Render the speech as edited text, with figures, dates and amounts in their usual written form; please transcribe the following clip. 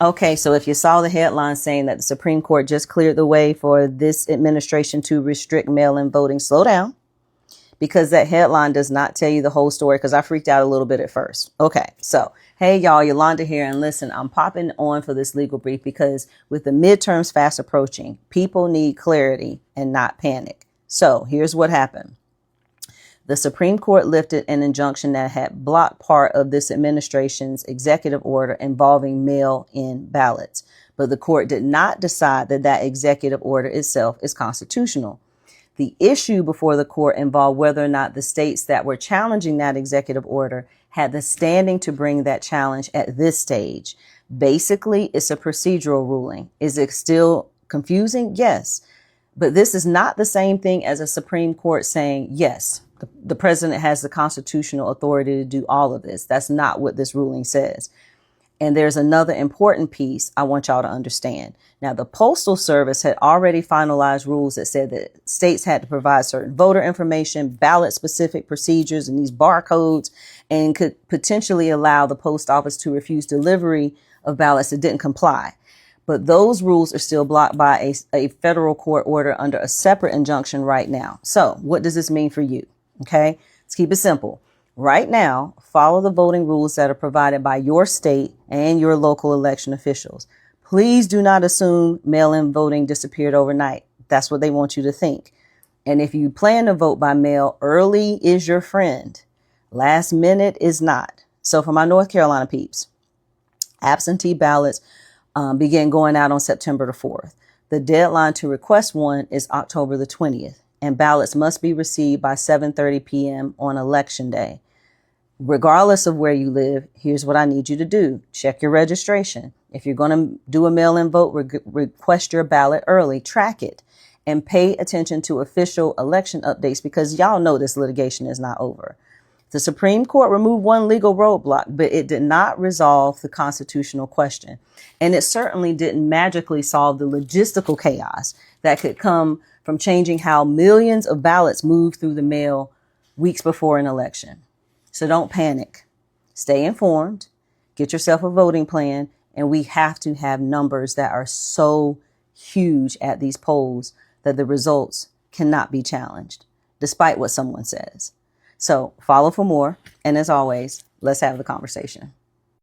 Okay, so if you saw the headline saying that the Supreme Court just cleared the way for this administration to restrict mail-in voting, slow down, because that headline does not tell you the whole story, because I freaked out a little bit at first. Okay, so hey y'all, Yolanda here, and listen, I'm popping on for this legal brief because with the midterms fast approaching, people need clarity and not panic. So here's what happened. The Supreme Court lifted an injunction that had blocked part of this administration's executive order involving mail-in ballots. But the court did not decide that that executive order itself is constitutional. The issue before the court involved whether or not the states that were challenging that executive order had the standing to bring that challenge at this stage. Basically, it's a procedural ruling. Is it still confusing? Yes. But this is not the same thing as a Supreme Court saying, yes, the president has the constitutional authority to do all of this. That's not what this ruling says. And there's another important piece I want y'all to understand. Now, the Postal Service had already finalized rules that said that states had to provide certain voter information, ballot specific procedures, and these barcodes, and could potentially allow the post office to refuse delivery of ballots that didn't comply. But those rules are still blocked by a federal court order under a separate injunction right now. So what does this mean for you? Okay, let's keep it simple. Right now, follow the voting rules that are provided by your state and your local election officials. Please do not assume mail-in voting disappeared overnight. That's what they want you to think. And if you plan to vote by mail, early is your friend. Last minute is not. So for my North Carolina peeps, absentee ballots begin going out on September the 4th. The deadline to request one is October the 20th. And ballots must be received by 7:30 p.m. on Election Day. Regardless of where you live, here's what I need you to do. Check your registration. If you're going to do a mail-in vote, request your ballot early, track it, and pay attention to official election updates because y'all know this litigation is not over. The Supreme Court removed one legal roadblock, but it did not resolve the constitutional question. And it certainly didn't magically solve the logistical chaos that could come from changing how millions of ballots move through the mail weeks before an election. So don't panic. Stay informed. Get yourself a voting plan. And we have to have numbers that are so huge at these polls that the results cannot be challenged, despite what someone says. So follow for more. And as always, let's have the conversation.